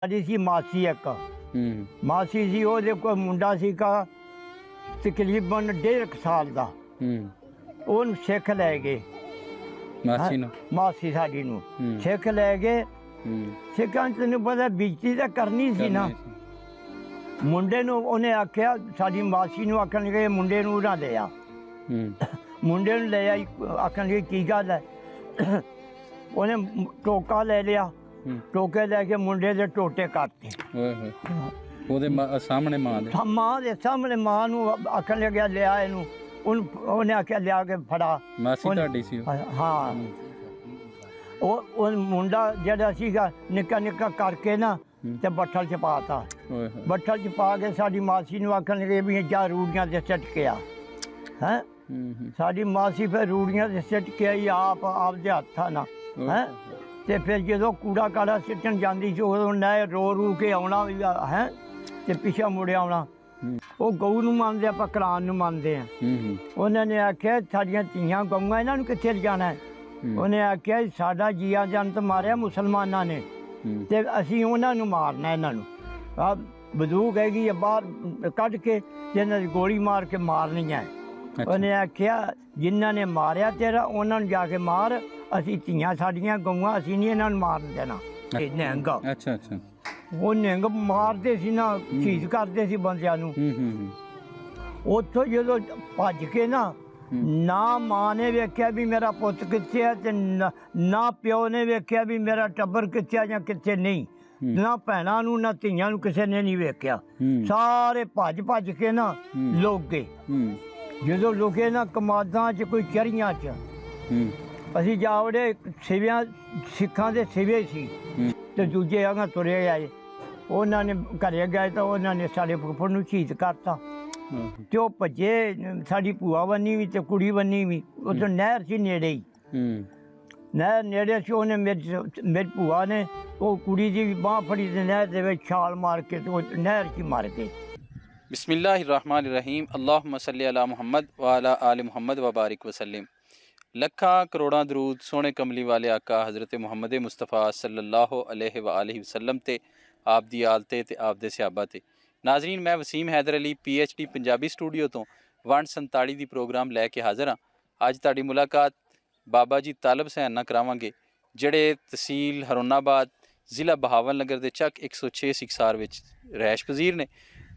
ਸਾਡੀ ਸੀ ਮਾਸੀ ਇੱਕ ਮਾਸੀ ਸੀ, ਉਹਦੇ ਕੋਲ ਮੁੰਡਾ ਸੀਗਾ ਤਕਰੀਬਨ 1.5 ਸਾਲ ਦਾ। ਉਹਨੂੰ ਸਿੱਖ ਲੈ ਗਏ, ਮਾਸੀ ਸਾਡੀ ਨੂੰ ਸਿੱਖ ਲੈ ਗਏ। ਸਿੱਖਾਂ ਚ ਤੈਨੂੰ ਪਤਾ ਬੇਇੱਜ਼ਤੀ ਤਾਂ ਕਰਨੀ ਸੀ ਨਾ। ਮੁੰਡੇ ਨੂੰ ਉਹਨੇ ਆਖਿਆ, ਸਾਡੀ ਮਾਸੀ ਨੂੰ ਆਖਣ ਲੱਗੇ ਮੁੰਡੇ ਨੂੰ ਨਾ ਲਿਆ। ਮੁੰਡੇ ਨੂੰ ਲਿਆ, ਆਖਣ ਲੱਗੇ ਕੀ ਗੱਲ ਹੈ। ਉਹਨੇ ਟੋਕਾ ਲੈ ਲਿਆ, ਟੋਕੇ ਲੈ ਕੇ ਮੁੰਡੇ ਦੇ ਟੋਟੇ ਕੱਟਤੇ ਉਹਦੇ ਸਾਹਮਣੇ। ਮਾਂ ਦੇ ਸਾਹਮਣੇ ਮਾਂ ਨੂੰ ਆਖਣ ਲੱਗਿਆ ਲਿਆ ਇਹਨੂੰ। ਉਹਨੇ ਆਖਿਆ ਲਿਆ ਕੇ ਫੜਾ। ਮਾਸੀ ਤੁਹਾਡੀ ਸੀ? ਹਾਂ। ਉਹ ਮੁੰਡਾ ਜਿਹੜਾ ਸੀਗਾ ਨਿੱਕਾ ਨਿੱਕਾ ਕਰਕੇ ਨਾ ਤੇ ਬੱਠਲ ਚ ਪਾਤਾ। ਬੱਠਲ ਚ ਪਾ ਕੇ ਸਾਡੀ ਮਾਸੀ ਨੂੰ ਆਖਣ ਲੱਗੇ ਵੀ ਜਾ ਰੂੜੀਆਂ ਤੇ ਸਿੱਟ ਕੇ ਆ। ਹੈਂ, ਸਾਡੀ ਮਾਸੀ ਫਿਰ ਰੂੜੀਆਂ ਤੇ ਸਿੱਟ ਕੇ ਆਈ ਆਪਦੇ ਹੱਥਾਂ ਨਾਲ। ਹੈਂ, ਤੇ ਫਿਰ ਜਦੋਂ ਕੂੜਾ ਕਾੜਾ ਸਿੱਟਣ ਜਾਂਦੀ ਸੀ ਉਦੋਂ ਨਹਿ ਰੋ ਰੂ ਕੇ ਆਉਣਾ ਵੀ ਹੈ ਤੇ ਪਿੱਛਾ ਮੁੜਿਆ ਆਉਣਾ। ਉਹ ਗਊ ਨੂੰ ਮੰਨਦੇ, ਆਪਾਂ ਕੁਰਾਨ ਨੂੰ ਮੰਨਦੇ ਆ। ਉਹਨਾਂ ਨੇ ਆਖਿਆ ਸਾਡੀਆਂ ਧੀਆਂ ਗਊਆਂ, ਇਹਨਾਂ ਨੂੰ ਕਿੱਥੇ ਲਿਜਾਣਾ। ਉਹਨੇ ਆਖਿਆ ਸਾਡਾ ਜੀਆ ਜੰਤ ਮਾਰਿਆ ਮੁਸਲਮਾਨਾਂ ਨੇ ਤੇ ਅਸੀਂ ਉਹਨਾਂ ਨੂੰ ਮਾਰਨਾ। ਇਹਨਾਂ ਨੂੰ ਆ ਬੰਦੂਕ ਹੈਗੀ ਆ ਬਾਹਰ ਕੱਢ ਕੇ ਤੇ ਇਹਨਾਂ ਦੀ ਗੋਲੀ ਮਾਰ ਕੇ ਮਾਰਨੀ ਹੈ। ਉਹਨੇ ਆਖਿਆ ਜਿਨ੍ਹਾਂ ਨੇ ਮਾਰਿਆ ਤੇਰਾ ਉਹਨਾਂ ਨੂੰ ਜਾ ਕੇ ਮਾਰ, ਅਸੀਂ ਧੀਆਂ ਸਾਡੀਆਂ ਗਊਆਂ, ਅਸੀਂ ਨਹੀਂ ਇਹਨਾਂ ਨੂੰ ਮਾਰਨ ਦੇਣਾ। ਇਹ ਨਿਹੰਗ ਉਹ ਨਿਹੰਗ ਮਾਰਦੇ ਸੀ ਨਾ, ਸ਼ਹੀਦ ਕਰਦੇ ਸੀ ਬੰਦਿਆਂ ਨੂੰ। ਉੱਥੋਂ ਜਦੋਂ ਭੱਜ ਕੇ ਨਾ ਮਾਂ ਨੇ ਵੇਖਿਆ ਵੀ ਮੇਰਾ ਪੁੱਤ ਕਿੱਥੇ ਹੈ ਤੇ ਨਾ ਪਿਓ ਨੇ ਵੇਖਿਆ ਵੀ ਮੇਰਾ ਟੱਬਰ ਕਿੱਥੇ ਆ ਜਾਂ ਕਿੱਥੇ ਨਹੀਂ। ਨਾ ਭੈਣਾਂ ਨੂੰ ਨਾ ਧੀਆਂ ਨੂੰ ਕਿਸੇ ਨੇ ਨਹੀਂ ਵੇਖਿਆ। ਸਾਰੇ ਭੱਜ ਕੇ ਲੁਕ ਗਏ। ਜਦੋਂ ਲੁਕੇ ਕਮਾਦਾਂ 'ਚ ਕੋਈ ਚਰੀਆਂ 'ਚ ਅਸੀਂ ਜਾ ਵੜੇ। ਸਿਵਿਆਂ ਸਿੱਖਾਂ ਦੇ ਸਿਵੇ ਸੀ ਤੇ ਦੂਜੇ ਆਗਾ ਤੁਰੇ ਆਏ। ਉਹਨਾਂ ਨੇ ਘਰੇ ਗਏ ਤਾਂ ਉਹਨਾਂ ਨੇ ਸਾਡੇ ਫੁੱਫੜ ਨੂੰ ਸ਼ਹੀਦ ਕਰਤਾ ਤੇ ਉਹ ਭੱਜੇ। ਸਾਡੀ ਭੂਆ ਬੰਨੀ ਵੀ ਤੇ ਕੁੜੀ ਬੰਨੀ ਵੀ। ਉੱਥੇ ਨਹਿਰ ਸੀ ਨੇੜੇ ਹੀ, ਨਹਿਰ ਨੇੜੇ ਸੀ। ਉਹਨੇ ਮੇਰੀ ਭੂਆ ਨੇ ਉਹ ਕੁੜੀ ਦੀ ਵੀ ਬਾਂਹ ਫੜੀ ਤੇ ਨਹਿਰ ਦੇ ਵਿੱਚ ਛਾਲ ਮਾਰ ਕੇ ਤੇ ਉਹ ਨਹਿਰ 'ਚ ਮਰ ਗਏ। ਬਿਸਮਿल्लाहिर्रहमानिर्रहीम। अल्लाहुम्मा सल्ली अला मुहम्मद व अला आलि मुहम्मद व बारिक वसल्लम। ਲੱਖਾਂ ਕਰੋੜਾਂ ਦਰੂਦ ਸੋਹਣੇ ਕਮਲੀ ਵਾਲੇ ਆਕਾ ਹਜ਼ਰਤ ਮੁਹੰਮਦ ਮੁਸਤਫਾ ਸੱਲੱਲਾਹੁ ਅਲੈਹਿ व ਆਲਿhi ਵਸੱਲਮ ਤੇ ਆਪ ਦੀ ਆਲ ਤੇ ਆਪ ਦੇ ਸਹਾਬਾ ਤੇ। ਨਾਜ਼ਰੀਨ, ਮੈਂ ਵਸੀਮ ਹੈਦਰ ਅਲੀ PhD ਪੰਜਾਬੀ ਸਟੂਡੀਓ ਤੋਂ ਵੰਡ 47 ਦੀ ਪ੍ਰੋਗਰਾਮ ਲੈ ਕੇ ਹਾਜ਼ਰ ਹਾਂ। ਅੱਜ ਤੁਹਾਡੀ ਮੁਲਾਕਾਤ ਬਾਬਾ ਜੀ ਤਾਲਬ ਹੁਸੈਨ ਨਾਲ ਕਰਾਵਾਂਗੇ, ਜਿਹੜੇ ਤਹਿਸੀਲ ਹਰੋਨਾਬਾਦ ਜ਼ਿਲ੍ਹਾ ਬਹਾਵਲਨਗਰ ਦੇ ਚੱਕ 106 ਸਿਕਸਾਰ ਵਿੱਚ ਰਿਹਾਇਸ਼ ਪਜ਼ੀਰ ਨੇ।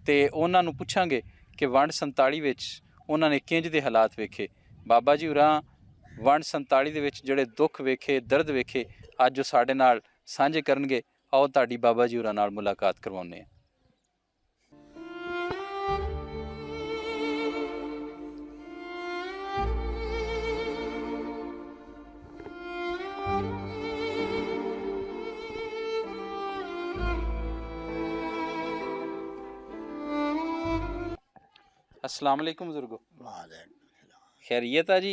ਤੇ ਉਹਨਾਂ ਨੂੰ ਪੁੱਛਾਂਗੇ ਕਿ ਵੰਡ 47 ਵਿੱਚ ਉਹਨਾਂ ਨੇ ਕਿੰਜ ਦੇ ਹਾਲਾਤ ਵੇਖੇ। ਬਾਬਾ ਜੀ ਹੋਰਾਂ ਵੰਡ 47 ਦੇ ਵਿੱਚ ਜਿਹੜੇ ਦੁੱਖ ਵੇਖੇ, ਦਰਦ ਵੇਖੇ, ਅੱਜ ਉਹ ਸਾਡੇ ਨਾਲ ਸਾਂਝੇ ਕਰਨਗੇ। ਆਓ ਤੁਹਾਡੀ ਬਾਬਾ ਜੀ ਹੋਰਾਂ ਨਾਲ ਮੁਲਾਕਾਤ ਕਰਵਾਉਂਦੇ ਹਾਂ। अस्सलाम वालेकुम बुजुर्गो। खैरियत है जी?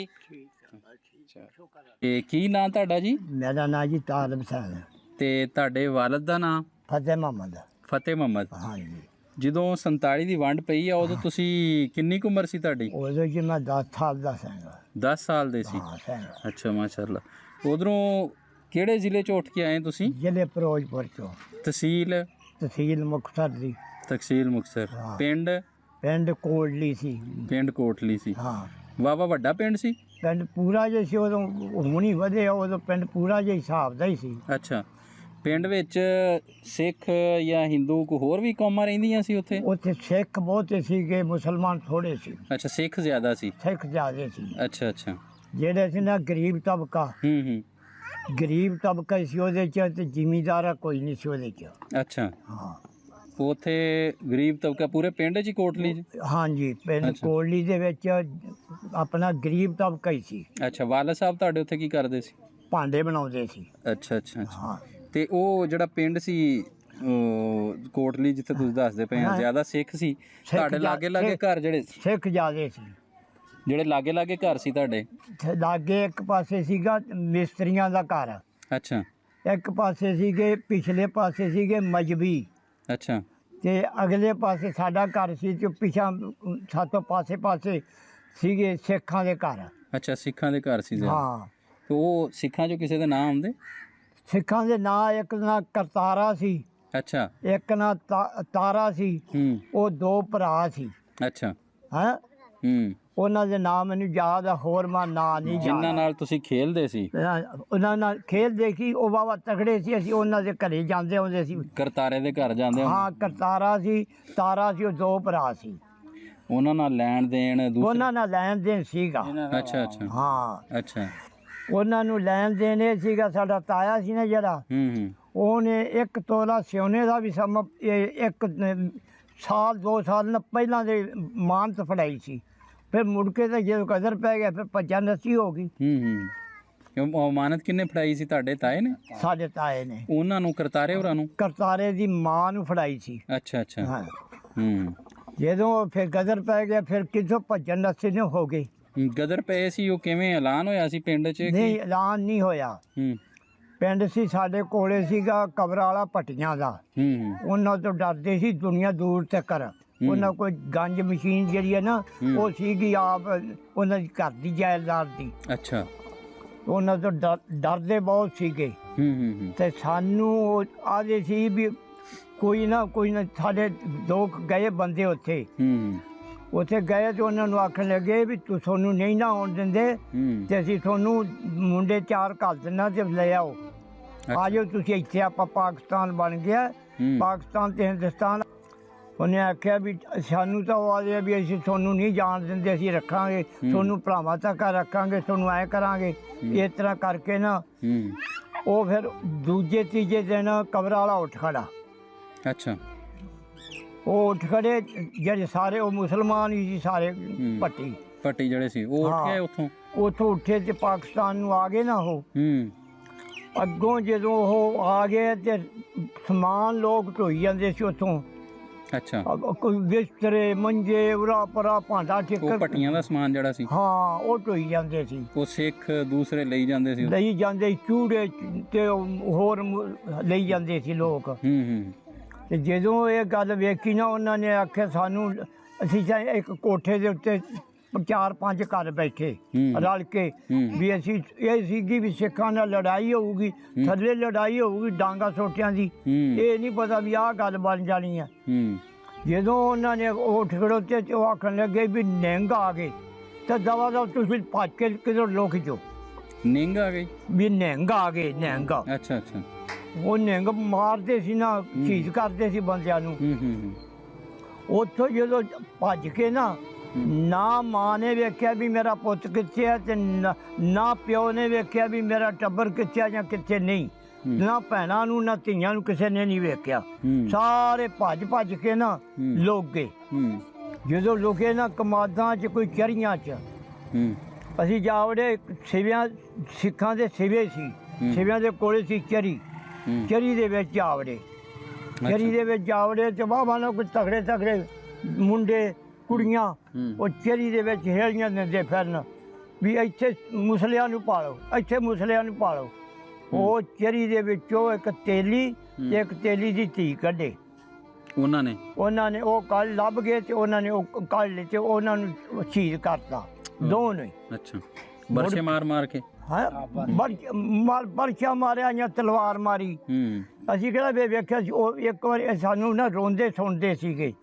की नाम तुहाडा जी? मेरा नाम जी तालब हुसैन है ते तुहाडे वालिद दा नाम? फतेह मोहम्मद। फतेह मोहम्मद। हाँ जी। ਜਦੋਂ 47 ਦੀ ਵੰਡ ਪਈ ਆ ਉਦੋਂ ਤੁਸੀਂ ਕਿੰਨੀ ਕੁ ਉਮਰ ਸੀ ਤੁਹਾਡੀ? ਉਦੋਂ ਜੀ ਮੈਂ 10 ਸਾਲ ਦਾ ਸਾਂ। 10 ਸਾਲ ਦੇ ਸੀ? ਹਾਂ। ਅੱਛਾ, ਮਾਸ਼ਾਅੱਲਾ। ਉਧਰੋਂ ਕਿਹੜੇ ਜ਼ਿਲ੍ਹੇ ਚੋਂ ਉੱਠ ਕੇ ਆਏ ਤੁਸੀਂ? ਜ਼ਿਲ੍ਹੇ ਫਿਰੋਜ਼ਪੁਰ ਚੋਂ। ਤਹਿਸੀਲ ਮੁਕਤਸਰ ਦੀ। ਤਹਿਸੀਲ ਮੁਕਤਸਰ। ਪਿੰਡ ਕੋਟਲੀ ਸੀ। ਪਿੰਡ ਕੋਟਲੀ ਸੀ। ਹਾਂ। ਵਾਵਾ ਵੱਡਾ ਪਿੰਡ ਸੀ? ਪਿੰਡ ਪੂਰਾ ਜਿਹਾ ਸੀ ਉਦੋਂ, ਹੁਣ ਹੀ ਵਧਿਆ। ਉਦੋਂ ਪਿੰਡ ਪੂਰਾ ਜਿਹਾ ਹਿਸਾਬ ਦਾ ਹੀ ਸੀ। ਅੱਛਾ। ਪਿੰਡ ਵਿੱਚ ਸਿੱਖ ਜਾਂ ਹਿੰਦੂ ਕੋਈ ਹੋਰ ਵੀ ਕੌਮਾਂ ਰਹਿੰਦੀਆਂ ਸੀ ਉੱਥੇ? ਉੱਥੇ ਸਿੱਖ ਬਹੁਤੇ ਸੀਗੇ, ਮੁਸਲਮਾਨ ਥੋੜੇ ਸੀ। ਅੱਛਾ, ਸਿੱਖ ਜ਼ਿਆਦਾ ਸੀ? ਸਿੱਖ ਜ਼ਿਆਦਾ ਸੀ। ਅੱਛਾ। ਜਿਹੜੇ ਸੀ ਨਾ ਗਰੀਬ ਤਬਕਾ, ਗਰੀਬ ਤਬਕਾ ਸੀ ਉਹਦੇ 'ਚ, ਤੇ ਜ਼ਿਮੀਂਦਾਰਾ ਕੋਈ ਨਹੀਂ ਸੀ ਉਹਦੇ 'ਚ। ਅੱਛਾ। ਹਾਂ। ਉੱਥੇ ਗਰੀਬ ਤਬਕਾ ਪੂਰੇ ਪਿੰਡ 'ਚ ਹੀ ਕੋਟਲੀ 'ਚ? ਹਾਂਜੀ, ਪਿੰਡ ਕੋਟਲੀ ਦੇ ਵਿੱਚ ਆਪਣਾ ਗਰੀਬ ਤਬਕਾ ਹੀ ਸੀ। ਅੱਛਾ। ਵਾਲਾ ਸਾਹਿਬ ਤੁਹਾਡੇ ਉੱਥੇ ਕੀ ਕਰਦੇ ਸੀ? ਭਾਂਡੇ ਬਣਾਉਂਦੇ ਸੀ। ਅੱਛਾ। ਹਾਂ। ਤੇ ਉਹ ਜਿਹੜਾ ਪਿੰਡ ਸੀ ਕੋਟਲੀ ਜਿੱਥੇ ਤੁਸੀਂ ਦੱਸਦੇ ਪਏ ਆ, ਜ਼ਿਆਦਾ ਸਿੱਖ ਸੀ? ਤੁਹਾਡੇ ਲਾਗੇ ਘਰ ਜਿਹੜੇ ਸਿੱਖ ਜ਼ਿਆਦੇ ਸੀ? ਜਿਹੜੇ ਲਾਗੇ ਘਰ ਸੀ ਤੁਹਾਡੇ? ਲਾਗੇ ਇੱਕ ਪਾਸੇ ਸੀਗਾ ਮਿਸਤਰੀਆਂ ਦਾ ਘਰ। ਅੱਛਾ। ਇੱਕ ਪਾਸੇ ਸੀਗੇ, ਪਿਛਲੇ ਪਾਸੇ ਸੀਗੇ ਮਜਬੀ। ਅੱਛਾ। ਤੇ ਅਗਲੇ ਪਾਸੇ ਸਾਡਾ ਘਰ ਸੀ ਤੇ ਪਿਛਾਂ ਸਾਤੋਂ ਪਾਸੇ ਸੀਗੇ ਸਿੱਖਾਂ ਦੇ ਘਰ। ਅੱਛਾ, ਸਿੱਖਾਂ ਦੇ ਘਰ ਸੀ। ਹਾਂ। ਤੇ ਉਹ ਸਿੱਖਾਂ 'ਚੋਂ ਕਿਸੇ ਦਾ ਨਾਮ ਆਉਂਦੇ? ਸਿੱਖਾਂ ਦੇ ਨਾਂ ਇੱਕ ਦਾ ਕਰਤਾਰਾ ਸੀ, ਅੱਛਾ। ਇੱਕ ਨਾ ਤਾਰਾ ਸੀ, ਉਹ 2 ਭਰਾ ਸੀ। ਅੱਛਾ। ਹੈ ਹੂੰ। ਉਹਨਾਂ ਦੇ ਨਾਮ ਮੈਨੂੰ ਯਾਦ ਆ, ਹੋਰ ਮੈਂ ਨਾਂ ਨਹੀਂ ਯਾਦ। ਜਿਨ੍ਹਾਂ ਨਾਲ ਤੁਸੀਂ ਖੇਲਦੇ ਸੀ? ਉਹਨਾਂ ਨਾਲ ਖੇਲਦੇ ਸੀ, ਉਹ ਬਾਬਾ ਤਗੜੇ ਸੀ। ਅਸੀਂ ਉਹਨਾਂ ਦੇ ਘਰੇ ਜਾਂਦੇ ਹੁੰਦੇ ਸੀ। ਕਰਤਾਰੇ ਦੇ ਘਰ ਜਾਂਦੇ? ਹਾਂ, ਕਰਤਾਰਾ ਸੀ, ਤਾਰਾ ਸੀ, ਉਹ 2 ਭਰਾ ਸੀ। ਉਹਨਾਂ ਨਾਲ ਲੈਣ ਦੇਣ? ਉਹਨਾਂ ਨਾਲ ਲੈਣ ਦੇਣ ਸੀਗਾ। ਅੱਛਾ ਅੱਛਾ। ਹਾਂ ਅੱਛਾ। ਉਹਨਾਂ ਨੂੰ ਲੈਣ ਦੇਣ ਇਹ ਸੀਗਾ, ਸਾਡਾ ਤਾਇਆ ਸੀ ਨਾ ਜਿਹੜਾ, ਉਹਨੇ 1 ਤੋਲਾ ਸੋਨੇ ਦਾ ਵੀ ਸਮਾਂ 1 ਸਾਲ 2 ਸਾਲ ਪਹਿਲਾਂ ਦੇ ਮਾਨਤ ਫੜਾਈ ਸੀ। ਫਿਰ ਮੁੜ ਕੇ ਤਾਂ ਜਦੋਂ ਕਦਰ ਪੈ ਗਿਆ, ਫਿਰ ਭੱਜਾ ਨੱਸੀ ਹੋ ਗਈ। ਮਾਨਤ ਕਿੰਨੇ ਫੜਾਈ ਸੀ? ਤੁਹਾਡੇ ਤਾਏ ਨੇ? ਸਾਡੇ ਤਾਏ ਨੇ। ਉਹਨਾਂ ਨੂੰ, ਕਰਤਾਰੇ ਹੋਰਾਂ ਨੂੰ? ਕਰਤਾਰੇ ਦੀ ਮਾਂ ਨੂੰ ਫੜਾਈ ਸੀ। ਅੱਛਾ ਅੱਛਾ। ਹਾਂ। ਜਦੋਂ ਫਿਰ ਗਦਰ ਪੈ ਗਿਆ, ਫਿਰ ਕਿੱਥੋਂ ਭੱਜਣ ਨੱਸੇ ਨੇ ਹੋ ਗਏ। ਗਦਰ ਪਏ ਸੀ, ਉਹ ਕਿਵੇਂ ਐਲਾਨ ਹੋਇਆ ਸੀ ਪਿੰਡ 'ਚ? ਨਹੀਂ, ਐਲਾਨ ਨਹੀਂ ਹੋਇਆ। ਪਿੰਡ ਸੀ ਸਾਡੇ ਕੋਲੇ ਸੀਗਾ ਕਬਰਾਂ ਵਾਲਾ ਭੱਟੀਆਂ ਦਾ। ਉਹਨਾਂ ਤੋਂ ਡਰਦੇ ਸੀ ਦੁਨੀਆ ਦੂਰ ਤੱਕ। ਉਹਨਾਂ ਕੋਈ ਗੰਜ ਮਸ਼ੀਨ ਜਿਹੜੀ ਹੈ ਨਾ, ਉਹ ਸੀਗੀ ਆਪ ਉਹਨਾਂ ਦੀ ਘਰ ਦੀ ਜਾਇਦਾਦ ਦੀ। ਅੱਛਾ। ਉਹਨਾਂ ਤੋਂ ਡਰਦੇ ਬਹੁਤ ਸੀਗੇ। ਤੇ ਸਾਨੂੰ ਆਦੇ ਸੀ ਵੀ ਕੋਈ ਨਾ ਸਾਡੇ 2 ਗਏ ਬੰਦੇ ਉੱਥੇ ਗਏ ਤੇ ਉਹਨਾਂ ਨੂੰ ਆਖਣ ਲੱਗੇ ਵੀ ਤੁਹਾਨੂੰ ਨਹੀਂ ਨਾ ਆਉਣ ਦਿੰਦੇ ਤੇ ਅਸੀਂ ਤੁਹਾਨੂੰ ਮੁੰਡੇ 4 ਘੱਲ ਦਿੰਨਾ ਤੇ ਲੈ ਆਓ। ਆ ਜਾਓ ਤੁਸੀਂ ਇੱਥੇ, ਆਪਾਂ ਪਾਕਿਸਤਾਨ ਬਣ ਗਿਆ, ਪਾਕਿਸਤਾਨ ਤੇ ਹਿੰਦੁਸਤਾਨ। ਉਹਨੇ ਆਖਿਆ ਵੀ ਸਾਨੂੰ ਤਾਂ ਉਹ ਆਦੇ ਵੀ ਅਸੀਂ ਤੁਹਾਨੂੰ ਨਹੀਂ ਜਾਣ ਦਿੰਦੇ, ਅਸੀਂ ਰੱਖਾਂਗੇ ਤੁਹਾਨੂੰ, ਭਰਾਵਾਂ ਤੱਕ ਰੱਖਾਂਗੇ, ਤੁਹਾਨੂੰ ਐਂ ਕਰਾਂਗੇ। ਇਸ ਤਰ੍ਹਾਂ ਕਰਕੇ ਨਾ ਉਹ ਫਿਰ ਦੂਜੇ ਤੀਜੇ ਦਿਨ ਕਬਰ ਵਾਲਾ ਉੱਠ ਖੜਾ। ਅੱਛਾ। ਉਹ ਉੱਠ ਖੜੇ ਜਿਹੜੇ ਸਾਰੇ, ਉਹ ਮੁਸਲਮਾਨ ਹੀ ਸੀ ਸਾਰੇ। ਭੱਟੀ ਜਿਹੜੇ ਸੀ ਉਹ ਉੱਠ ਗਏ ਉੱਥੋਂ ਉੱਠੇ ਤੇ ਪਾਕਿਸਤਾਨ ਨੂੰ ਆ ਗਏ ਨਾ ਉਹ। ਅੱਗੋਂ ਜਦੋਂ ਉਹ ਆ ਗਏ ਤੇ ਸਮਾਨ ਲੋਕ ਢੋਈ ਜਾਂਦੇ ਸੀ ਉੱਥੋਂ। ਅੱਛਾ। ਕੋਈ ਬਿਸਤਰੇ, ਮੰਜੇ, ਉਰਾ ਪਰਾ, ਭਾਂਡਾ ਠੇਕਰ, ਭੱਟੀਆਂ ਦਾ ਸਮਾਨ ਜਿਹੜਾ ਸੀ, ਹਾਂ, ਉਹ ਢੋਈ ਜਾਂਦੇ ਸੀ। ਉਹ ਸਿੱਖ ਦੂਸਰੇ ਲਈ ਜਾਂਦੇ ਸੀ? ਲਈ ਜਾਂਦੇ, ਚੂੜੇ ਤੇ ਹੋਰ ਲਈ ਜਾਂਦੇ ਸੀ ਲੋਕ। ਤੇ ਜਦੋਂ ਇਹ ਗੱਲ ਵੇਖੀ ਨਾ, ਉਹਨਾਂ ਨੇ ਆਖਿਆ ਸਾਨੂੰ, ਅਸੀਂ ਇੱਕ ਕੋਠੇ ਦੇ ਉੱਤੇ 4-5 ਘਰ ਬੈਠੇ ਰਲ ਕੇ ਵੀ ਅਸੀਂ, ਇਹ ਸੀਗੀ ਵੀ ਸਿੱਖਾਂ ਨਾਲ ਲੜਾਈ ਹੋਊਗੀ, ਥੱਲੇ ਲੜਾਈ ਹੋਊਗੀ ਡਾਂਗਾ ਸੋਟਿਆਂ ਦੀ, ਇਹ ਨਹੀਂ ਪਤਾ ਵੀ ਆਹ ਗੱਲ ਬਣ ਜਾਣੀ ਆ। ਜਦੋਂ ਉਹਨਾਂ ਨੇ ਉੱਠ ਖੜੋਤੇ ਤੇ ਉਹ ਆਖਣ ਲੱਗੇ ਵੀ ਨਿਹੰਗ ਆ ਗਏ, ਤੇ ਦਵਾ ਦਾ ਤੁਸੀਂ ਭੱਜ ਕੇ ਕਿਧਰ ਲੁਕ ਜਾਓ। ਨਿਹੰਗ ਆ ਗਏ? ਵੀ ਨਿਹੰਗ ਆ ਗਏ, ਨਿਹੰਗ। ਅੱਛਾ ਅੱਛਾ। ਉਹ ਨਿਹੰਗ ਮਾਰਦੇ ਸੀ ਨਾ, ਸ਼ਹੀਦ ਕਰਦੇ ਸੀ ਬੰਦਿਆਂ ਨੂੰ। ਉੱਥੋਂ ਜਦੋਂ ਭੱਜ ਕੇ ਨਾ ਮਾਂ ਨੇ ਵੇਖਿਆ ਵੀ ਮੇਰਾ ਪੁੱਤ ਕਿੱਥੇ ਹੈ, ਤੇ ਨਾ ਪਿਓ ਨੇ ਵੇਖਿਆ ਵੀ ਮੇਰਾ ਟੱਬਰ ਕਿੱਥੇ ਜਾਂ ਕਿੱਥੇ ਨਹੀਂ। ਨਾ ਭੈਣਾਂ ਨੂੰ ਨਾ ਧੀਆਂ ਨੂੰ ਕਿਸੇ ਨੇ ਨਹੀਂ ਵੇਖਿਆ। ਸਾਰੇ ਭੱਜ ਕੇ ਲੁਕ ਗਏ। ਜਦੋਂ ਲੁਕੇ ਕਮਾਦਾਂ 'ਚ, ਕੋਈ ਚਰੀਆਂ 'ਚ। ਅਸੀਂ ਜਾ ਵੜੇ ਸਿਵਿਆਂ, ਸਿੱਖਾਂ ਦੇ ਸਿਵੇ ਸੀ, ਸਿਵਿਆਂ ਦੇ ਕੋਲੇ ਸੀ ਚਰੀ ਦੇ ਵਿੱਚ ਜਾ ਵੜੇ। ਚਰੀ ਦੇ ਵਿੱਚ ਜਾ ਵੜੇ ਤੇ ਬਾਬਾ ਨਾਲ ਕੋਈ ਤਗੜੇ ਮੁੰਡੇ ਕੁੜੀਆਂ ਉਹ ਚਰੀ ਦੇ ਵਿੱਚ ਹੇਲੀਆਂ ਦਿੰਦੇ ਫਿਰਨ ਵੀ ਇੱਥੇ ਮੁਸਲਿਆਂ ਨੂੰ ਪਾਲੋ, ਇੱਥੇ ਮੁਸਲਿਆਂ ਨੂੰ ਪਾਲੋ। ਉਹ ਚਰੀ ਦੇ ਵਿੱਚੋਂ ਇੱਕ ਤੇਲੀ ਦੀ ਧੀ ਕੱਢੇ ਉਹਨਾਂ ਨੇ ਉਹ ਕੱਲ ਲੱਭ ਗਏ ਤੇ ਉਹਨਾਂ ਨੇ ਉਹ ਕੱਢ ਲਏ ਤੇ ਉਹਨਾਂ ਨੂੰ ਸ਼ਹੀਦ ਕਰਤਾ ਦੋਨੋਂ ਹੀ। ਅੱਛਾ। ਬਰਛੇ ਮਾਰ ਕੇ? ਹਾਂ, ਬਰਛਾ ਮਾਰਿਆ ਜਾਂ ਤਲਵਾਰ ਮਾਰੀ। ਅਸੀਂ ਕਿਹੜਾ ਵੇਖਿਆ ਸੀ। ਉਹ ਇੱਕ ਵਾਰੀ ਸਾਨੂੰ ਰੋਂਦੇ ਸੁਣਦੇ ਸੀਗੇ।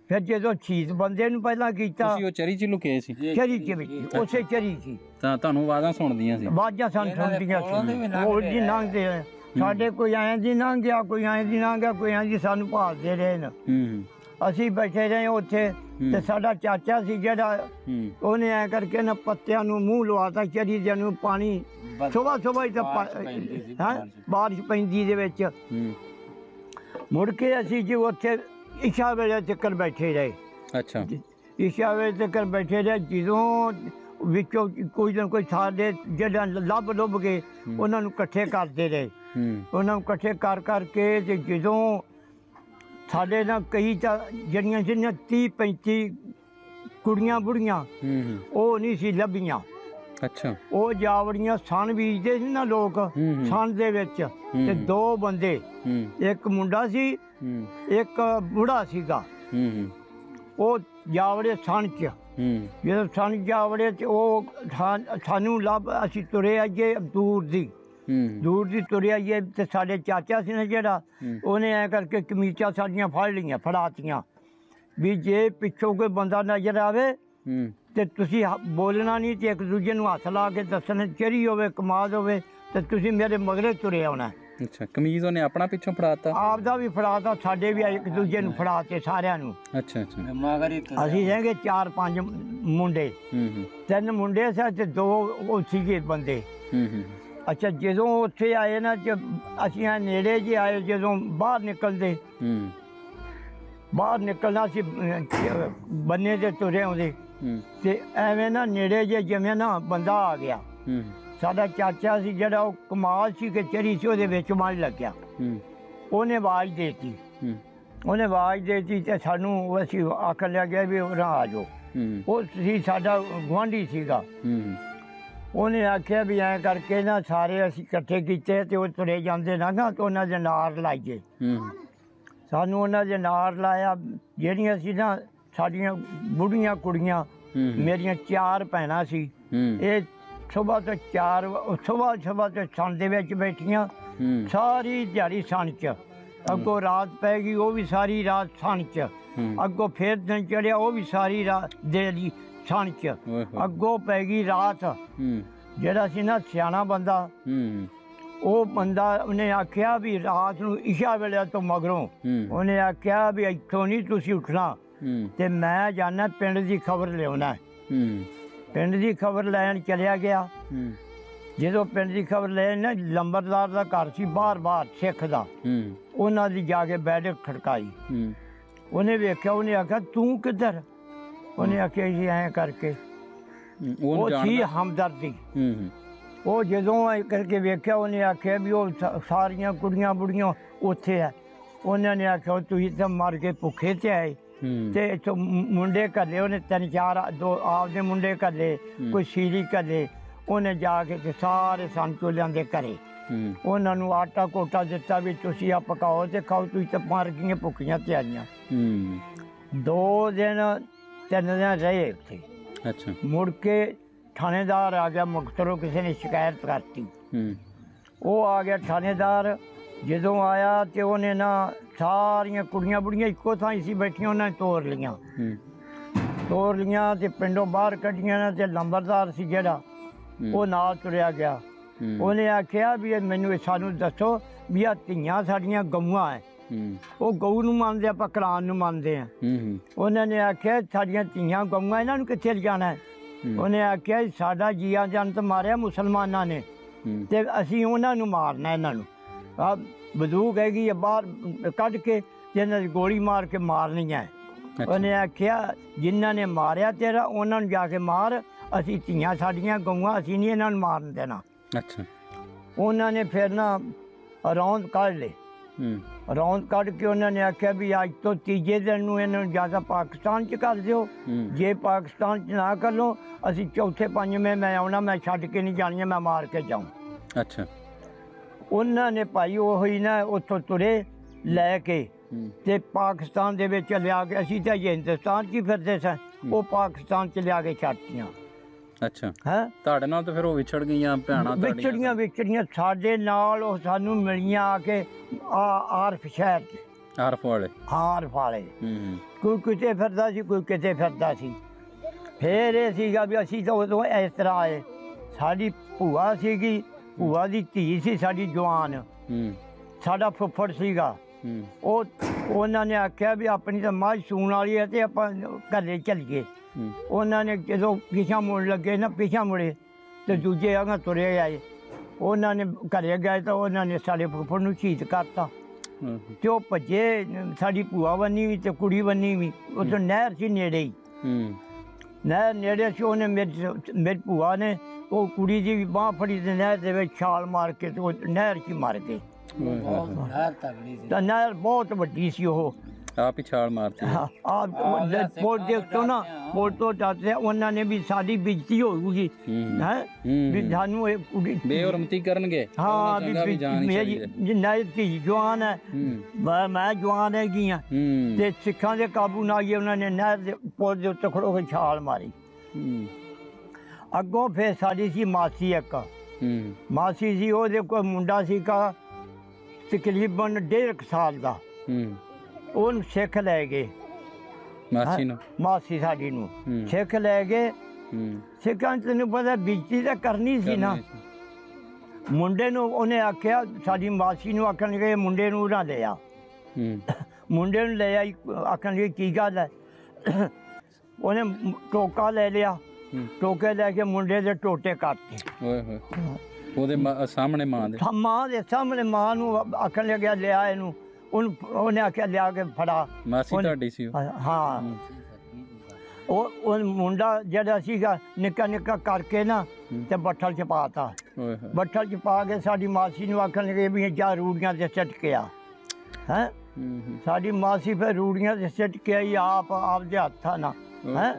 ਫਿਰ ਜਦੋਂ ਸ਼ਹੀਦ ਬੰਦੇ ਨੂੰ ਪਹਿਲਾਂ ਕੀਤਾ, ਤੁਸੀਂ ਉਹ ਚਰੀ 'ਚ ਲੁਕੇ ਸੀ? ਚਰੀ 'ਚ ਵਿੱਚ, ਉਸੇ ਚਰੀ 'ਚ। ਤਾਂ ਤੁਹਾਨੂੰ ਆਵਾਜ਼ਾਂ ਸੁਣਦੀਆਂ ਸੀ? ਆਵਾਜ਼ਾਂ ਸਾਨੂੰ ਸੁਣਦੀਆਂ ਸੀ। ਉਹ ਜੀ ਲੰਘਦੇ ਸਾਡੇ, ਕੋਈ ਐਂ ਦੀ ਲੰਘ ਗਿਆ, ਕੋਈ ਐਂ ਦੀ ਲੰਘ ਗਿਆ, ਕੋਈ ਐਂ ਦੀ ਸਾਨੂੰ ਭਾਲਦੇ ਰਹੇ ਨੇ। ਅਸੀਂ ਬੈਠੇ ਰਹੇ ਉੱਥੇ ਤੇ ਸਾਡਾ ਚਾਚਾ ਸੀ ਜਿਹੜਾ, ਉਹਨੇ ਐਂ ਕਰਕੇ ਪੱਤਿਆਂ ਨੂੰ ਮੂੰਹ ਲਵਾਤਾ ਚਰੀ ਦੇ ਨੂੰ। ਪਾਣੀ ਸੁਬਾਹ ਹੀ ਤਾਂ ਬਾਰਿਸ਼ ਪੈਂਦੀ ਦੇ ਵਿੱਚ। ਮੁੜ ਕੇ ਅਸੀਂ ਜੀ ਉੱਥੇ ਇਸ਼ਾ ਵੇਲੇ ਤੱਕ ਬੈਠੇ ਰਹੇ। ਅੱਛਾ। ਇਸ਼ਾ ਵੇਲੇ ਤੱਕ ਬੈਠੇ ਰਹੇ। ਜਦੋਂ ਵਿੱਚੋਂ ਕੋਈ ਨਾ ਕੋਈ ਸਾਡੇ ਜਿਹੜਾ ਲੱਭ ਕੇ ਉਹਨਾਂ ਨੂੰ ਇਕੱਠੇ ਕਰਦੇ ਰਹੇ। ਉਹਨਾਂ ਨੂੰ ਇਕੱਠੇ ਕਰਕੇ ਤੇ ਜਦੋਂ ਸਾਡੇ ਨਾਲ ਕਈ ਤਾਂ ਜਿਹੜੀਆਂ 30-35 ਕੁੜੀਆਂ ਬੁੜੀਆਂ ਉਹ ਨਹੀਂ ਸੀ ਲੱਭੀਆਂ। ਅੱਛਾ। ਉਹ ਜਾਵੜੀਆਂ ਸਣ ਬੀਜਦੇ ਸੀ ਨਾ ਲੋਕ, ਸਣ ਦੇ ਵਿੱਚ ਤੇ 2 ਬੰਦੇ, ਇੱਕ ਮੁੰਡਾ ਸੀ ਇੱਕ ਬੁੜਾ ਸੀਗਾ। ਉਹ ਜਾਵੜੇ ਸਣ 'ਚ। ਜਦੋਂ ਸਣ ਜਾਵੜੇ ਤੇ ਉਹ ਸਾਨੂੰ ਲੱਭ, ਅਸੀਂ ਤੁਰੇ ਅੱਗੇ ਦੂਰ ਦੀ, ਦੂਰ ਦੀ ਤੁਰਿਆ ਆਈਏ ਤੇ ਸਾਡੇ ਚਾਚਾ ਸੀ ਨਾ ਜਿਹੜਾ, ਉਹਨੇ ਐ ਕਰਕੇ ਕਮੀਜ਼ਾਂ ਸਾਡੀਆਂ ਫੜ ਲਈਆਂ, ਫੜਾਤੀਆਂ ਵੀ ਜੇ ਪਿੱਛੋਂ ਕੋਈ ਬੰਦਾ ਨਜ਼ਰ ਆਵੇ ਤੇ ਤੁਸੀਂ ਬੋਲਣਾ ਨਹੀਂ ਤੇ ਇੱਕ ਦੂਜੇ ਨੂੰ ਹੱਥ ਲਾ ਕੇ ਦੱਸਣਾ, ਚਰੀ ਹੋਵੇ ਕਮਾਦ ਹੋਵੇ ਤੇ ਤੁਸੀਂ ਮੇਰੇ ਮਗਰੇ ਤੁਰੇ ਆਉਣਾ। ਅੱਛਾ, ਕਮੀਜ਼ ਉਹਨੇ ਆਪਣਾ ਪਿੱਛੋਂ ਫੜਾਤਾ? ਆਪਦਾ ਵੀ ਫੜਾਤਾ, ਸਾਡੇ ਵੀ ਇੱਕ ਦੂਜੇ ਨੂੰ ਫੜਾਤੇ ਸਾਰਿਆਂ ਨੂੰ। ਅੱਛਾ ਅੱਛਾ। ਅਸੀਂ ਹੈਗੇ 4-5 ਮੁੰਡੇ, 3 ਮੁੰਡੇ ਸੀ ਤੇ 2 ਉਹ ਸੀਗੇ ਬੰਦੇ। ਅੱਛਾ, ਜਦੋਂ ਉੱਥੇ ਆਏ ਨਾ ਅਸੀਂ ਆ ਨੇੜੇ ਜੇ ਆਏ, ਜਦੋਂ ਬਾਹਰ ਨਿਕਲਦੇ, ਬਾਹਰ ਨਿਕਲਣਾ ਸੀ ਬੰਨੇ ਤੇ ਤੁਰੇ ਆਉਂਦੇ ਤੇ ਐਵੇਂ ਨਾ ਨੇੜੇ ਜੇ ਜਿਵੇਂ ਨਾ ਬੰਦਾ ਆ ਗਿਆ। ਸਾਡਾ ਚਾਚਾ ਸੀ ਜਿਹੜਾ, ਉਹ ਕਮਾਲ ਸੀ ਕਿ ਚਰੀ ਸੀ ਉਹਦੇ ਵਿੱਚ ਮੱਝ ਲੱਗਿਆ। ਉਹਨੇ ਆਵਾਜ਼ ਦੇਤੀ, ਉਹਨੇ ਆਵਾਜ਼ ਦੇਤੀ ਤੇ ਸਾਨੂੰ ਅਸੀਂ ਆਖਣ ਲੱਗਿਆ ਵੀ ਉਰਾਂ ਆ ਜਾਓ। ਉਹ ਸੀ ਸਾਡਾ ਗੁਆਂਢੀ ਸੀਗਾ। ਉਹਨੇ ਆਖਿਆ ਵੀ ਐਂ ਕਰਕੇ ਨਾ ਸਾਰੇ ਅਸੀਂ ਇਕੱਠੇ ਕੀਤੇ ਤੇ ਉਹ ਤੁਰੇ ਜਾਂਦੇ ਨਾ ਤੇ ਉਹਨਾਂ ਦੇ ਨਾਰ ਲਾਈਏ। ਸਾਨੂੰ ਉਹਨਾਂ ਦੇ ਨਾਰ ਲਾਇਆ। ਜਿਹੜੀਆਂ ਸੀ ਨਾ ਸਾਡੀਆਂ ਬੁੜੀਆਂ ਕੁੜੀਆਂ, ਮੇਰੀਆਂ 4 ਭੈਣਾਂ ਸੀ, ਇਹ ਸੁਬਾਹ ਤੋਂ 4 ਸੁਬਾਹ ਤੋਂ ਸਣ ਦੇ ਵਿੱਚ ਬੈਠੀਆਂ, ਸਾਰੀ ਦਿਹਾੜੀ ਸਣ 'ਚ। ਅੱਗੋਂ ਰਾਤ ਪੈ ਗਈ, ਉਹ ਵੀ ਸਾਰੀ ਰਾਤ ਸਣ 'ਚ। ਅੱਗੋਂ ਫੇਰ ਦਿਨ ਚੜਿਆ, ਉਹ ਵੀ ਸਾਰੀ ਰਾਤ ਦੇ ਲਈ ਸਣ 'ਚ। ਅੱਗੋਂ ਪੈ ਗਈ ਰਾਤ। ਜਿਹੜਾ ਸੀ ਨਾ ਸਿਆਣਾ ਬੰਦਾ, ਉਹ ਬੰਦਾ ਉਹਨੇ ਆਖਿਆ ਵੀ ਰਾਤ ਨੂੰ ਇਸ਼ਾ ਵੇਲੇ ਤੋਂ ਮਗਰੋਂ ਉਹਨੇ ਆਖਿਆ ਵੀ ਇੱਥੋਂ ਨਹੀਂ ਤੁਸੀਂ ਉੱਠਣਾ ਤੇ ਮੈਂ ਜਾਣਾ ਪਿੰਡ ਦੀ ਖਬਰ ਲਿਆਉਣਾ। ਪਿੰਡ ਦੀ ਖਬਰ ਲੈਣ ਚਲਿਆ ਗਿਆ। ਜਦੋਂ ਪਿੰਡ ਦੀ ਖਬਰ ਲੈਣ ਨਾ, ਲੰਬਰਦਾਰ ਦਾ ਘਰ ਸੀ ਬਾਹਰ ਸਿੱਖ ਦਾ, ਉਹਨਾਂ ਦੀ ਜਾ ਕੇ ਬੈਠ ਖੜਕਾਈ। ਉਹਨੇ ਵੇਖਿਆ, ਉਹਨੇ ਆਖਿਆ ਤੂੰ ਕਿੱਧਰ? ਉਹਨੇ ਆਖਿਆ ਜੀ ਐਂ ਕਰਕੇ। ਉਹ ਸੀ ਹਮਦਰਦੀ। ਉਹ ਜਦੋਂ ਐਂ ਕਰਕੇ ਵੇਖਿਆ, ਉਹਨੇ ਆਖਿਆ ਵੀ ਉਹ ਸਾਰੀਆਂ ਕੁੜੀਆਂ ਬੁੜੀਆਂ ਉੱਥੇ ਆ। ਉਹਨਾਂ ਨੇ ਆਖਿਆ ਤੁਸੀਂ ਤਾਂ ਮਰ ਕੇ ਭੁੱਖੇ ਤੇ ਆਏ ਤੇ ਇੱਥੋਂ ਮੁੰਡੇ ਘੱਲੇ। ਉਹਨੇ 3-4 2 ਆਪਦੇ ਮੁੰਡੇ ਘੱਲੇ, ਕੋਈ ਸੀਰੀ ਘੱਲੇ। ਉਹਨੇ ਜਾ ਕੇ ਤੇ ਸਾਰੇ ਸੰਚੋਲਿਆਂ ਦੇ ਘਰੇ ਉਹਨਾਂ ਨੂੰ ਆਟਾ ਕੋਟਾ ਦਿੱਤਾ ਵੀ ਤੁਸੀਂ ਆ ਪਕਾਓ ਤੇ ਖਾਓ, ਤੁਸੀਂ ਤਾਂ ਮਰ ਗਈਆਂ ਭੁੱਖੀਆਂ ਤੇ ਆਈਆਂ। 2 ਦਿਨ 3 ਦਿਨ ਰਹੇ ਉੱਥੇ। ਅੱਛਾ। ਮੁੜ ਕੇ ਥਾਣੇਦਾਰ ਆ ਗਿਆ ਮੁਕਤਸਰੋਂ, ਕਿਸੇ ਨੇ ਸ਼ਿਕਾਇਤ ਕਰਤੀ। ਉਹ ਆ ਗਿਆ ਥਾਣੇਦਾਰ। ਜਦੋਂ ਆਇਆ ਤੇ ਉਹਨੇ ਨਾ ਸਾਰੀਆਂ ਕੁੜੀਆਂ ਬੁੜੀਆਂ ਇੱਕੋ ਥਾਂ ਸੀ ਬੈਠੀਆਂ, ਉਹਨਾਂ ਨੇ ਤੋੜ ਲਈਆਂ ਤੇ ਪਿੰਡੋਂ ਬਾਹਰ ਕੱਢੀਆਂ ਨਾ। ਤੇ ਲੰਬਰਦਾਰ ਸੀ ਜਿਹੜਾ, ਉਹ ਨਾਲ ਤੁਰਿਆ ਗਿਆ। ਉਹਨੇ ਆਖਿਆ ਵੀ ਮੈਨੂੰ ਸਾਨੂੰ ਦੱਸੋ ਵੀ ਆ ਧੀਆਂ ਸਾਡੀਆਂ ਗਊਆਂ ਹੈ। ਉਹ ਗਊ ਨੂੰ ਮੰਨਦੇ, ਆਪਾਂ ਕੁਰਾਨ ਨੂੰ ਮੰਨਦੇ ਆ। ਉਹਨਾਂ ਨੇ ਆਖਿਆ ਸਾਡੀਆਂ ਧੀਆਂ ਗਊਆਂ, ਇਹਨਾਂ ਨੂੰ ਕਿੱਥੇ ਲਿਜਾਣਾ ਹੈ? ਉਹਨੇ ਆਖਿਆ ਸਾਡਾ ਜੀਆ ਜੰਤ ਮਾਰਿਆ ਮੁਸਲਮਾਨਾਂ ਨੇ ਤੇ ਅਸੀਂ ਉਹਨਾਂ ਨੂੰ ਮਾਰਨਾ। ਇਹਨਾਂ ਨੂੰ ਆ ਬੰਦੂਕ ਹੈਗੀ ਆ, ਬਾਹਰ ਕੱਢ ਕੇ ਇਹਨਾਂ ਦੀ ਗੋਲੀ ਮਾਰ ਕੇ ਮਾਰਨੀ ਹੈ। ਉਹਨੇ ਆਖਿਆ ਜਿਨ੍ਹਾਂ ਨੇ ਮਾਰਿਆ ਤੇਰਾ, ਉਹਨਾਂ ਨੂੰ ਜਾ ਕੇ ਮਾਰ। ਅਸੀਂ ਧੀਆਂ ਸਾਡੀਆਂ ਗਊਆਂ, ਅਸੀਂ ਨਹੀਂ ਇਹਨਾਂ ਨੂੰ ਮਾਰਨ ਦੇਣਾ। ਅੱਛਾ। ਉਹਨਾਂ ਨੇ ਫਿਰ ਨਾ ਰੌਂਦ ਕੱਢ ਲਏ। ਰੌਂਦ ਕੱਢ ਕੇ ਉਹਨਾਂ ਨੇ ਆਖਿਆ ਵੀ ਅੱਜ ਤੋਂ ਤੀਜੇ ਦਿਨ ਨੂੰ ਇਹਨਾਂ ਨੂੰ ਜਾਂ ਤਾਂ ਪਾਕਿਸਤਾਨ 'ਚ ਕਰ ਦਿਓ, ਜੇ ਪਾਕਿਸਤਾਨ 'ਚ ਨਾ ਕਰ ਲਓ ਅਸੀਂ ਚੌਥੇ ਪੰਜਵੇਂ ਮੈਂ ਆਉਣਾ, ਮੈਂ ਛੱਡ ਕੇ ਨਹੀਂ ਜਾਣੀਆਂ, ਮੈਂ ਮਾਰ ਕੇ ਜਾਊਂ। ਅੱਛਾ। ਉਹਨਾਂ ਨੇ ਭਾਈ ਉਹੀ ਨਾ ਉੱਥੋਂ ਤੁਰੇ ਲੈ ਕੇ ਤੇ ਪਾਕਿਸਤਾਨ ਦੇ ਵਿੱਚ ਲਿਆ ਕੇ, ਅਸੀਂ ਤਾਂ ਹਿੰਦੁਸਤਾਨ 'ਚ ਹੀ ਫਿਰਦੇ ਸਾਂ, ਉਹ ਪਾਕਿਸਤਾਨ 'ਚ ਲਿਆ ਕੇ ਛੱਡਤੀਆਂ। ਅੱਛਾ। ਹੈ ਤੁਹਾਡੇ ਨਾਲ ਤਾਂ ਫਿਰ ਉਹ ਵਿਛੜ ਗਈਆਂ ਭੈਣਾਂ? ਵਿਛੜੀਆਂ ਸਾਡੇ ਨਾਲ। ਉਹ ਸਾਨੂੰ ਮਿਲੀਆਂ ਆ ਕੇ ਆਰਫ ਸ਼ਹਿਰ 'ਚ। ਆਰਫ ਵਾਲੇ। ਕੋਈ ਕਿਤੇ ਫਿਰਦਾ ਸੀ, ਕੋਈ ਕਿਤੇ ਫਿਰਦਾ ਸੀ। ਫਿਰ ਇਹ ਸੀਗਾ ਵੀ ਅਸੀਂ ਤਾਂ ਉਦੋਂ ਇਸ ਤਰ੍ਹਾਂ ਆਏ। ਸਾਡੀ ਭੂਆ ਸੀਗੀ, ਭੂਆ ਦੀ ਧੀ ਸੀ ਸਾਡੀ ਜਵਾਨ। ਸਾਡਾ ਫੁੱਫੜ ਸੀਗਾ। ਉਹਨਾਂ ਨੇ ਆਖਿਆ ਵੀ ਆਪਣੀ ਤਾਂ ਮੱਝ ਸੂਣ ਵਾਲੀ ਹੈ ਤੇ ਆਪਾਂ ਘਰੇ ਚੱਲੀਏ। ਉਹਨਾਂ ਨੇ ਜਦੋਂ ਪਿਛਾਂ ਮੁੜਨ ਲੱਗੇ ਨਾ, ਪਿਛਾਂ ਮੁੜੇ ਤੇ ਦੂਜੇ ਆਂਗਾ ਤੁਰੇ ਆਏ। ਉਹਨਾਂ ਨੇ ਘਰੇ ਗਏ ਤਾਂ ਉਹਨਾਂ ਨੇ ਸਾਡੇ ਫੁੱਫੜ ਨੂੰ ਸ਼ਹੀਦ ਕਰਤਾ ਤੇ ਉਹ ਭੱਜੇ। ਸਾਡੀ ਭੂਆ ਬੰਨੀ ਵੀ ਤੇ ਕੁੜੀ ਬੰਨੀ ਵੀ। ਉੱਥੋਂ ਨਹਿਰ ਸੀ ਨੇੜੇ ਹੀ, ਨਹਿਰ ਨੇੜੇ ਸੀ। ਉਹਨੇ ਮੇਰੀ ਭੂਆ ਨੇ ਉਹ ਕੁੜੀ ਦੀ ਵੀ ਬਾਂਹ ਫੜੀ ਤੇ ਨਹਿਰ ਦੇ ਵਿੱਚ ਛਾਲ ਮਾਰ ਕੇ ਤੇ ਉਹ ਨਹਿਰ 'ਚ ਮਰ ਗਏ। ਤਾਂ ਨਹਿਰ ਬਹੁਤ ਵੱਡੀ ਸੀ, ਉਹ ਆਪ ਹੀ ਛਾਲ ਮਾਰਤੀ। ਪੁਲ ਦੇ ਉੱਤੋਂ ਨਾ, ਪੁਲ ਤੋਂ ਟੱਪਦੇ ਉਹਨਾਂ ਨੇ ਵੀ ਸਾਡੀ ਬੇਇੱਜ਼ਤੀ ਹੋਊਗੀ ਹੈ ਵੀ ਸਾਨੂੰ ਇਹ ਕੁੜੀ ਬੇਹਰਮਤੀ ਕਰਨਗੇ। ਹਾਂ ਵੀ ਮੇਰੀ ਨਹਿਰ ਧੀ ਜਵਾਨ ਹੈ, ਮੈਂ ਜਵਾਨ ਹੈਗੀ ਹਾਂ ਤੇ ਸਿੱਖਾਂ ਦੇ ਕਾਬੂ ਨਾ ਆਈਏ। ਉਹਨਾਂ ਨੇ ਨਹਿਰ ਦੇ ਪੁਲ ਦੇ ਉੱਤੇ ਖੜੋ ਕੇ ਛਾਲ ਮਾਰੀ। ਅੱਗੋਂ ਫਿਰ ਸਾਡੀ ਸੀ ਮਾਸੀ ਇੱਕ, ਮਾਸੀ ਸੀ ਉਹਦੇ ਕੋਈ ਮੁੰਡਾ ਸੀਗਾ ਤਕਰੀਬਨ 1.5 ਸਾਲ ਦਾ। ਉਹਨੂੰ ਸਿੱਖ ਲੈ ਗਏ, ਮਾਸੀ ਸਾਡੀ ਨੂੰ ਸਿੱਖ ਲੈ ਗਏ। ਸਿੱਖਾਂ 'ਚ ਤੈਨੂੰ ਪਤਾ ਬੇਇੱਜ਼ਤੀ ਤਾਂ ਕਰਨੀ ਸੀ ਨਾ। ਮੁੰਡੇ ਨੂੰ ਉਹਨੇ ਆਖਿਆ, ਸਾਡੀ ਮਾਸੀ ਨੂੰ ਆਖਣ ਲੱਗੇ ਮੁੰਡੇ ਨੂੰ ਨਾ ਲੈ ਆ। ਮੁੰਡੇ ਨੂੰ ਲੈ ਆਈ, ਆਖਣ ਲੱਗੇ ਕੀ ਗੱਲ ਹੈ। ਉਹਨੇ ਟੋਕਾ ਲੈ ਲਿਆ, ਟੋਕੇ ਲੈ ਕੇ ਮੁੰਡੇ ਦੇ ਟੋਟੇ ਕੱਟਤੇ। ਉਹਦੇ ਸਾਹਮਣੇ ਮਾਂ ਦੇ ਸਾਹਮਣੇ ਮਾਂ ਨੂੰ ਆਖਣ ਲੱਗਿਆ ਲਿਆ ਇਹਨੂੰ। ਉਹਨੇ ਆਖਿਆ ਲਿਆ ਕੇ ਫੜਾ। ਮਾਸੀ ਤੁਹਾਡੀ ਸੀ? ਹਾਂ। ਉਹ ਮੁੰਡਾ ਜਿਹੜਾ ਸੀਗਾ ਨਿੱਕਾ ਨਿੱਕਾ ਕਰਕੇ ਨਾ ਤੇ ਬੱਠਲ 'ਚ ਪਾਤਾ। ਬੱਠਲ 'ਚ ਪਾ ਕੇ ਸਾਡੀ ਮਾਸੀ ਨੂੰ ਆਖਣ ਲੱਗੇ ਵੀ ਜਾ ਰੂੜੀਆਂ 'ਤੇ ਸਿੱਟ ਕੇ ਆ। ਹੈਂ, ਸਾਡੀ ਮਾਸੀ ਫਿਰ ਰੂੜੀਆਂ 'ਤੇ ਸਿੱਟ ਕੇ ਆਈ ਆਪਦੇ ਹੱਥਾਂ ਨਾਲ। ਹੈਂ,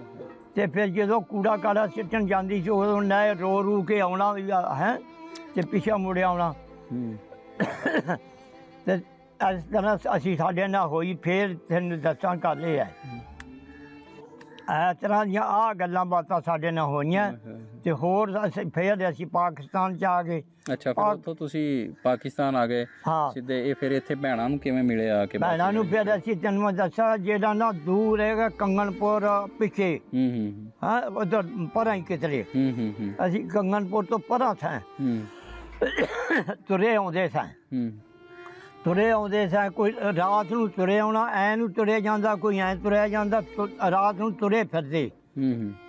ਤੇ ਫਿਰ ਜਦੋਂ ਕੂੜਾ ਕਾੜਾ ਸਿੱਟਣ ਜਾਂਦੀ ਸੀ ਉਦੋਂ ਨਾ ਰੋ ਰੂ ਕੇ ਆਉਣਾ ਹੈ ਤੇ ਪਿੱਛੇ ਮੁੜ ਆਉਣਾ। ਤੇ ਇਸ ਤਰ੍ਹਾਂ ਅਸੀਂ ਸਾਡੇ ਨਾਲ ਹੋਈ। ਫਿਰ ਤੈਨੂੰ ਦੱਸਾਂ ਗੱਲ ਇਹ ਹੈ, ਇਸ ਤਰ੍ਹਾਂ ਦੀਆਂ ਆਹ ਗੱਲਾਂ ਬਾਤਾਂ ਸਾਡੇ ਨਾਲ ਹੋਈਆਂ। ਤੇ ਹੋਰ ਫਿਰ ਅਸੀਂ ਪਾਕਿਸਤਾਨ 'ਚ ਆ ਗਏ। ਅੱਛਾ, ਫਿਰ ਉੱਥੋਂ ਤੁਸੀਂ ਪਾਕਿਸਤਾਨ ਆ ਗਏ ਸਿੱਧੇ। ਇਹ ਫਿਰ ਇੱਥੇ ਭੈਣਾਂ ਨੂੰ ਕਿਵੇਂ ਮਿਲੇ ਆ ਕੇ? ਭੈਣਾਂ ਨੂੰ ਫਿਰ ਅਸੀਂ ਤੈਨੂੰ ਦੱਸਾਂ, ਜਿਹੜਾ ਨਾ ਦੂਰ ਹੈਗਾ ਕੰਗਨਪੁਰ ਪਿੱਛੇ, ਹਾਂ ਉਧਰ ਪਰਾਂ ਹੀ ਕਿਤਰੇ। ਅਸੀਂ ਕੰਗਨਪੁਰ ਤੋਂ ਪਰਾਂ ਸਾਂ, ਤੁਰੇ ਆਉਂਦੇ ਸਾਂ। ਕੋਈ ਰਾਤ ਨੂੰ ਤੁਰੇ ਆਉਣਾ, ਐ ਨੂੰ ਤੁਰੇ ਜਾਂਦਾ, ਕੋਈ ਐਂ ਤੁਰਿਆ ਜਾਂਦਾ। ਰਾਤ ਨੂੰ ਤੁਰੇ ਫਿਰਦੇ,